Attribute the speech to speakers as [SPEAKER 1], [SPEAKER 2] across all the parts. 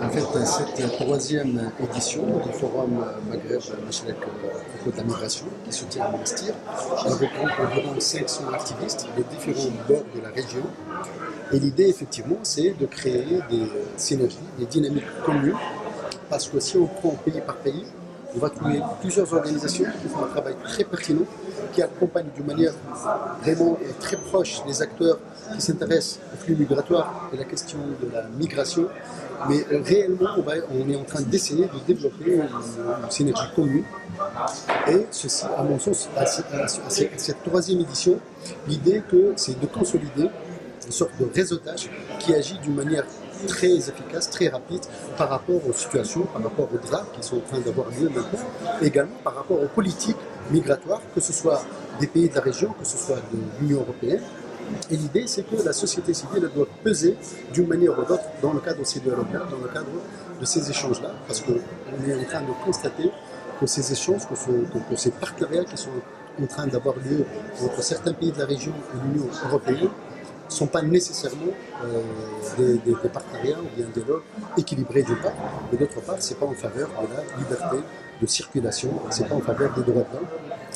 [SPEAKER 1] En fait, cette troisième édition du Forum Maghreb Machlek propos de la migration qui se tient à Monastir, regroupe environ 500 activistes de différents bords de la région. Et l'idée, effectivement, c'est de créer des synergies, des dynamiques communes, parce que si on prend pays par pays, on va trouver plusieurs organisations qui font un travail très pertinent, qui accompagnent d'une manière vraiment très proche les acteurs qui s'intéressent au flux migratoire et la question de la migration. Mais réellement, on est en train d'essayer de développer une synergie commune. Et ceci, à mon sens, à cette troisième édition, l'idée c'est de consolider une sorte de réseautage qui agit d'une manière très efficace, très rapide par rapport aux situations, par rapport aux drames qui sont en train d'avoir lieu maintenant, et également par rapport aux politiques migratoires, que ce soit des pays de la région, que ce soit de l'Union européenne. Et l'idée, c'est que la société civile doit peser d'une manière ou d'autre dans le cadre de ces dialogues-là, dans le cadre de ces échanges-là, parce qu'on est en train de constater que ces échanges, que ces partenariats qui sont en train d'avoir lieu entre certains pays de la région et l'Union européenne ne sont pas nécessairement des partenariats ou bien des dialogues équilibrés d'une part, et d'autre part, ce n'est pas en faveur de la liberté de circulation, ce n'est pas en faveur des droits de l'homme,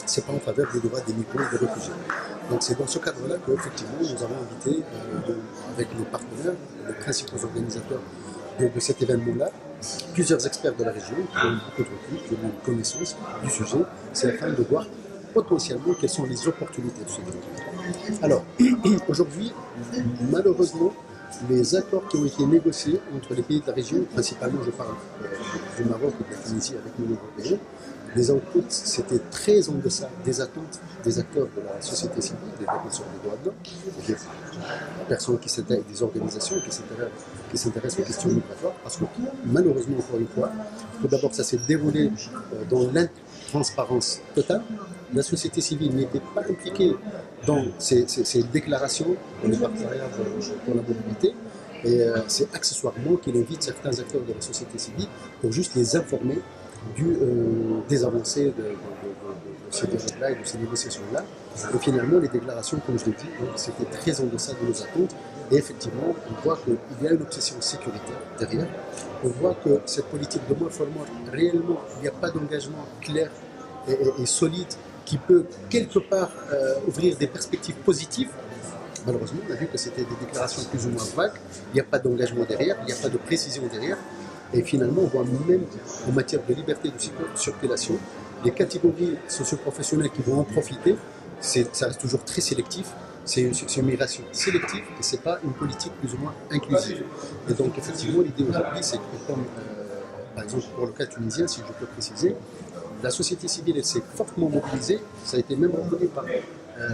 [SPEAKER 1] ce n'est pas en faveur des droits des migrants et des réfugiés. Donc c'est dans ce cadre-là qu'effectivement nous avons invité, avec nos partenaires, les principaux organisateurs de cet événement-là, plusieurs experts de la région qui ont beaucoup de recul, qui ont une connaissance du sujet, c'est afin de voir potentiellement quelles sont les opportunités de ce territoire. Alors, aujourd'hui, malheureusement, les accords qui ont été négociés entre les pays de la région, principalement je parle du Maroc et de la Tunisie avec l'Union européenne, les outputs c'était très en deçà des attentes des acteurs de la société civile, des défenseurs des droits de l'homme, des personnes des organisations qui s'intéressent aux questions migratoires, parce que malheureusement, encore une fois, tout d'abord ça s'est déroulé dans l'intransparence totale. La société civile n'était pas impliquée dans ces déclarations pour les partenariats pour la mobilité. Et c'est accessoirement qu'il invite certains acteurs de la société civile pour juste les informer des avancées de ces dialogues-là et de ces négociations-là. Et finalement, les déclarations, comme je l'ai dit, c'était très en deçà de nos attentes. Et effectivement, on voit qu'il y a une obsession sécuritaire derrière. On voit que cette politique de more for more, réellement, il n'y a pas d'engagement clair et solide qui peut quelque part ouvrir des perspectives positives. Malheureusement, on a vu que c'était des déclarations plus ou moins vagues, il n'y a pas d'engagement derrière, il n'y a pas de précision derrière. Et finalement, on voit même en matière de liberté de circulation, les catégories socioprofessionnelles qui vont en profiter, ça reste toujours très sélectif. C'est une migration sélective et ce n'est pas une politique plus ou moins inclusive. Et donc, effectivement, l'idée aujourd'hui, c'est que, comme par exemple pour le cas tunisien, si je peux préciser, la société civile s'est fortement mobilisée, ça a été même reconnu par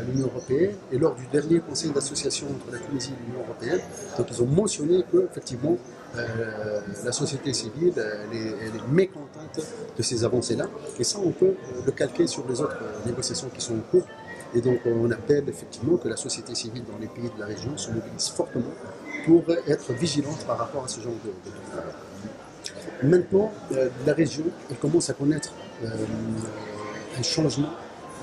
[SPEAKER 1] l'Union européenne, et lors du dernier conseil d'association entre la Tunisie et l'Union européenne, donc ils ont mentionné qu'effectivement la société civile elle est mécontente de ces avancées-là, et ça on peut le calquer sur les autres négociations qui sont en cours, et donc on appelle effectivement que la société civile dans les pays de la région se mobilise fortement pour être vigilante par rapport à ce genre de travail. Maintenant, la région elle commence à connaître un changement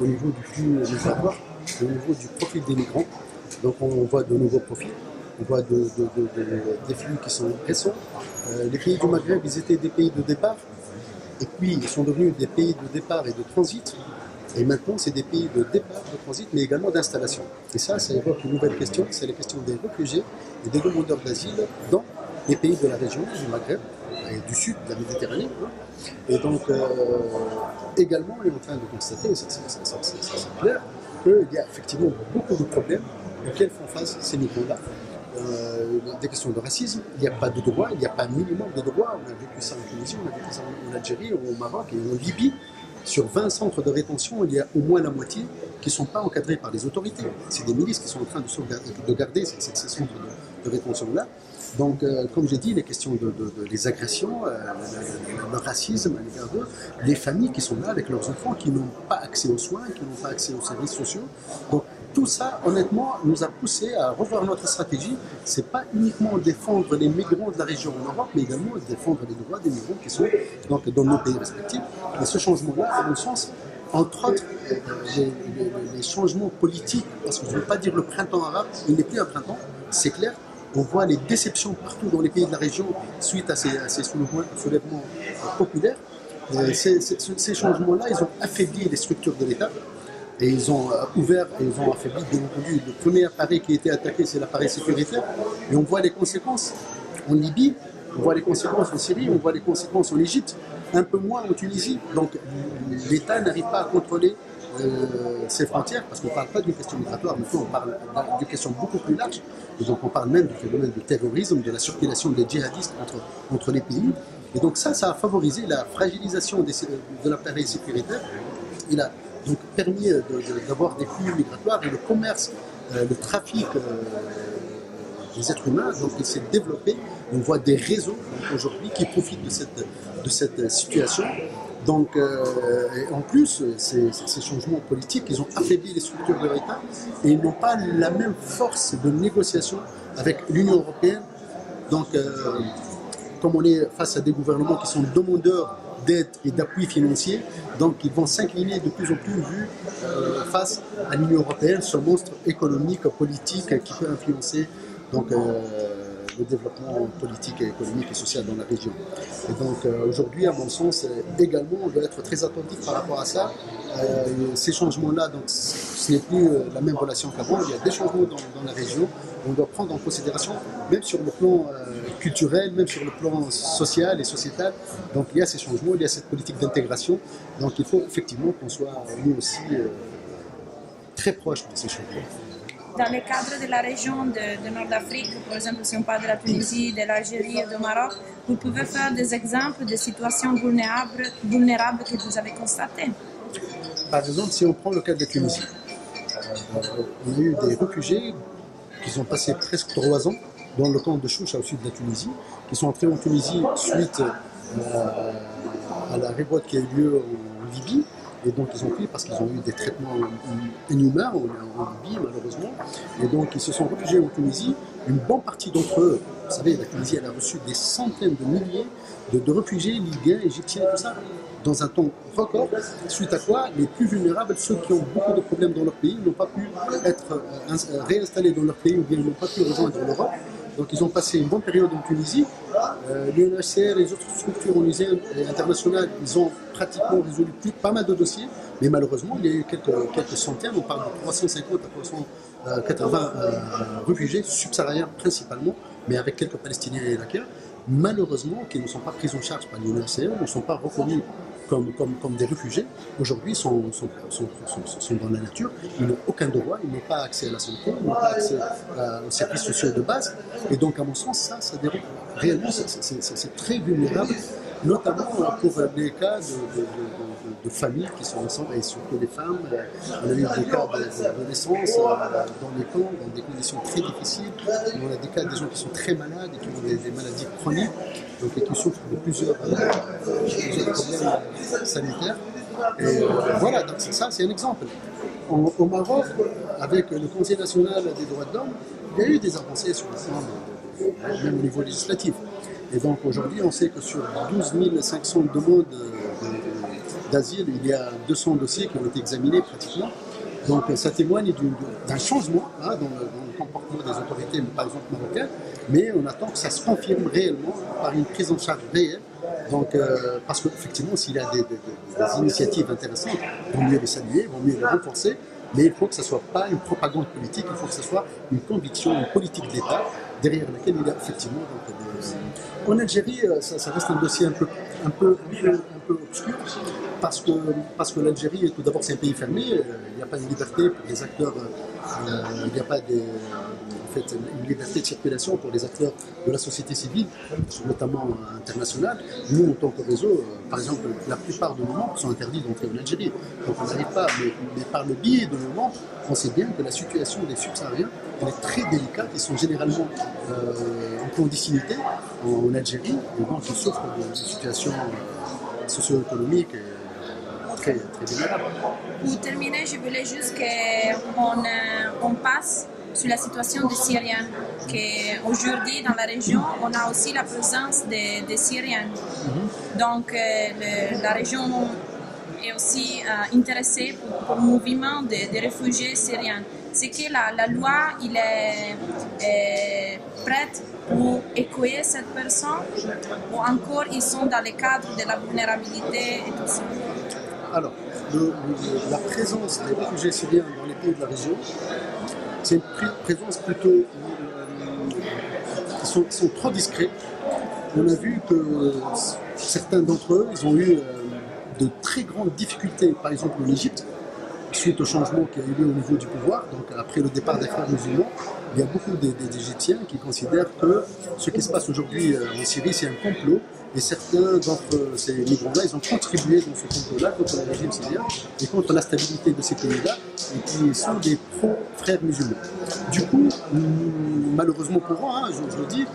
[SPEAKER 1] au niveau du flux migratoire, au niveau du profil des migrants. Donc on voit de nouveaux profils, on voit des flux qui sont récents. Les pays du Maghreb, ils étaient des pays de départ, et puis ils sont devenus des pays de départ et de transit. Et maintenant, c'est des pays de départ, de transit, mais également d'installation. Et ça évoque une nouvelle question, c'est la question des réfugiés et des demandeurs d'asile dans les pays de la région, du Maghreb, et du sud de la Méditerranée. Et donc, également, on est en train de constater, c'est clair, qu'il y a effectivement beaucoup de problèmes auxquels font face ces migrants-là. Des questions de racisme, il n'y a pas de droits, il n'y a pas un minimum de droits. On a vécu ça en Tunisie, on a vécu ça en Algérie, au Maroc et en Libye. Sur 20 centres de rétention, il y a au moins la moitié qui ne sont pas encadrés par les autorités. C'est des milices qui sont en train de garder ces centres de rétention-là. Donc, comme j'ai dit, les questions les agressions, le racisme à l'égard d'eux, les familles qui sont là avec leurs enfants, qui n'ont pas accès aux soins, qui n'ont pas accès aux services sociaux. Donc, tout ça, honnêtement, nous a poussé à revoir notre stratégie. Ce n'est pas uniquement défendre les migrants de la région en Europe, mais également défendre les droits des migrants qui sont donc, dans nos pays respectifs. Et ce changement-là, à mon sens, entre autres, les changements politiques, parce que je ne veux pas dire le printemps arabe, il n'est plus un printemps, c'est clair, On voit les déceptions partout dans les pays de la région suite à ces soulèvements populaires. Ces changements-là, ils ont affaibli les structures de l'État et ils ont ouvert et ils ont affaibli, bien entendu, le premier appareil qui a été attaqué, c'est l'appareil sécuritaire. Et on voit les conséquences en Libye, on voit les conséquences en Syrie, on voit les conséquences en Égypte, un peu moins en Tunisie. Donc l'État n'arrive pas à contrôler ses frontières, parce qu'on ne parle pas d'une question migratoire, mais on parle d'une question beaucoup plus large. Et donc on parle même du phénomène du terrorisme, de la circulation des djihadistes entre les pays. Et donc ça a favorisé la fragilisation de l'appareil sécuritaire. Il a donc permis d'avoir des flux migratoires et le commerce, le trafic des êtres humains, donc il s'est développé. On voit des réseaux aujourd'hui qui profitent de cette situation. Donc, en plus, ces changements politiques, ils ont affaibli les structures de l'État et ils n'ont pas la même force de négociation avec l'Union européenne. Donc, comme on est face à des gouvernements qui sont demandeurs d'aide et d'appui financier, donc ils vont s'incliner de plus en plus face à l'Union européenne, ce monstre économique, politique qui peut influencer donc, le développement politique, économique et social dans la région. Et donc aujourd'hui, à mon sens, également, on doit être très attentif par rapport à ça. Ces changements-là, donc, ce n'est plus la même relation qu'avant, il y a des changements dans la région. On doit prendre en considération, même sur le plan culturel, même sur le plan social et sociétal. Donc il y a ces changements, il y a cette politique d'intégration. Donc il faut effectivement qu'on soit nous aussi très proches de ces changements.
[SPEAKER 2] Dans le cadre de la région de Nord d'Afrique, par exemple, si on parle de la Tunisie, de l'Algérie et du Maroc, vous pouvez faire des exemples de situations vulnérables que vous avez constatées?
[SPEAKER 1] Par exemple, si on prend le cas de la Tunisie, on a eu des réfugiés qui ont passé presque 3 ans dans le camp de Choucha au sud de la Tunisie, qui sont entrés en Tunisie suite à la révolte qui a eu lieu en Libye. Et donc ils ont pris parce qu'ils ont eu des traitements inhumains en Libye malheureusement. Et donc ils se sont réfugiés en Tunisie. Une bonne partie d'entre eux, vous savez, la Tunisie elle a reçu des centaines de milliers de réfugiés libyens, égyptiens, tout ça, dans un temps record. Suite à quoi, les plus vulnérables, ceux qui ont beaucoup de problèmes dans leur pays, n'ont pas pu être réinstallés dans leur pays ou bien n'ont pas pu rejoindre l'Europe. Donc ils ont passé une bonne période en Tunisie. L'UNHCR et les autres structures internationales, ils ont pratiquement résolu pas mal de dossiers, mais malheureusement, il y a eu quelques centaines, on parle de 350 à 380 réfugiés subsahariens principalement, mais avec quelques Palestiniens et Irakiens, malheureusement, qui ne sont pas pris en charge par l'UNHCR, ne sont pas reconnus comme des réfugiés, aujourd'hui sont dans la nature, ils n'ont aucun droit, ils n'ont pas accès à la santé, ils n'ont pas accès aux services sociaux de base, et donc à mon sens, ça déroule. Réellement, c'est très vulnérable, notamment pour les cas de familles qui sont ensemble, et surtout les femmes. On a eu des cas de naissance dans les camps, dans des conditions très difficiles. On a des cas de gens qui sont très malades et qui ont des maladies chroniques, donc, et qui souffrent de plusieurs problèmes sanitaires. Et voilà, donc ça c'est un exemple. Au Maroc, avec le Conseil national des droits de l'homme, il y a eu des avancées sur le plan, même au niveau législatif. Et donc aujourd'hui, on sait que sur 12 500 demandes d'asile, il y a 200 dossiers qui ont été examinés pratiquement. Donc ça témoigne d'un changement dans le comportement des autorités, par exemple marocaines, mais on attend que ça se confirme réellement par une prise en charge réelle. Donc, parce qu'effectivement, s'il y a des initiatives intéressantes, il vaut mieux les saluer, il vaut mieux les renforcer, mais il faut que ce ne soit pas une propagande politique, il faut que ce soit une conviction, une politique d'État derrière laquelle il y a effectivement En Algérie, ça reste un dossier un peu obscur, parce que l'Algérie, tout d'abord, c'est un pays fermé, il n'y a pas de liberté pour les acteurs, il n'y a pas une liberté de circulation pour les acteurs de la société civile, notamment internationale. Nous, en tant que réseau, par exemple, la plupart de nos membres sont interdits d'entrer en Algérie. Donc on n'arrive pas, mais par le biais de nos membres, on sait bien que la situation des subsahariens elle est très délicate. Ils sont généralement en clandestinité en Algérie, et donc ils souffrent de situations socio-économiques très, très vulnérables.
[SPEAKER 2] Pour terminer, je voulais juste qu'on passe sur la situation des Syriens, qu'aujourd'hui dans la région, on a aussi la présence des Syriens. Donc la région est aussi intéressée pour le mouvement des réfugiés syriens. c'est que la loi il est prête pour écouer cette personne ou encore ils sont dans le cadre de la vulnérabilité et tout ça?
[SPEAKER 1] Alors, la présence des réfugiés syriens dans les pays de la région, c'est une présence plutôt qui sont trop discrets. On a vu que certains d'entre eux, ils ont eu de très grandes difficultés, par exemple en Égypte, suite au changement qui a eu lieu au niveau du pouvoir. Donc après le départ des frères musulmans, il y a beaucoup d'Égyptiens qui considèrent que ce qui se passe aujourd'hui en Syrie, c'est un complot. Et certains d'entre ces migrants-là, ils ont contribué dans ce complot-là contre le régime syrien et contre la stabilité de ces pays-là, et qui sont des pro-frères musulmans. Du coup, malheureusement pour eux, hein, je le dis,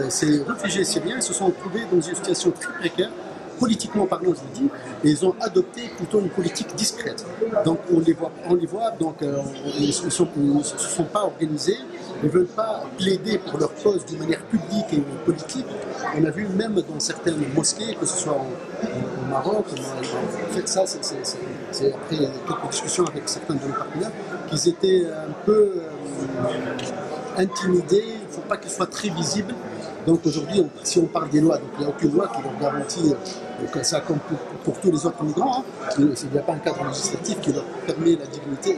[SPEAKER 1] ces réfugiés syriens se sont trouvés dans une situation très précaire, politiquement parlant, je le dis, et ils ont adopté plutôt une politique discrète. Donc on les voit donc ils ne se sont pas organisés, ils ne veulent pas plaider pour leur cause d'une manière publique et politique. On a vu même dans certaines mosquées, que ce soit au Maroc, en fait ça, c'est après quelques discussions avec certains de nos partenaires, qu'ils étaient un peu intimidés, il ne faut pas qu'ils soient très visibles. Donc aujourd'hui, si on parle des lois, donc il n'y a aucune loi qui leur garantit, ça comme pour tous les autres migrants, hein, il n'y a pas un cadre législatif qui leur permet la dignité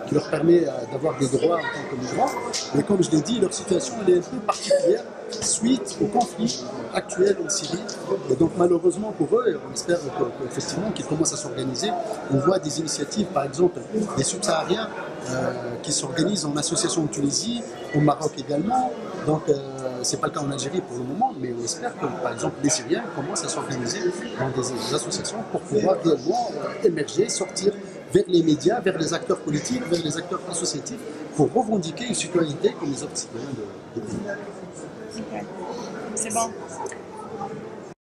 [SPEAKER 1] qui leur permet d'avoir des droits en tant que migrants. Mais comme je l'ai dit, leur situation elle est un peu particulière suite au conflit actuel en Syrie. Et donc malheureusement pour eux, on espère qu'effectivement qu'ils commencent à s'organiser. On voit des initiatives, par exemple des subsahariens qui s'organisent en association en Tunisie, au Maroc également. Donc c'est pas le cas en Algérie pour le moment, mais on espère que par exemple les Syriens commencent à s'organiser dans des associations pour pouvoir réellement émerger, sortir vers les médias, vers les acteurs politiques, vers les acteurs associatifs, pour revendiquer une citoyenneté comme les autres citoyens de pays.
[SPEAKER 2] Okay. C'est bon.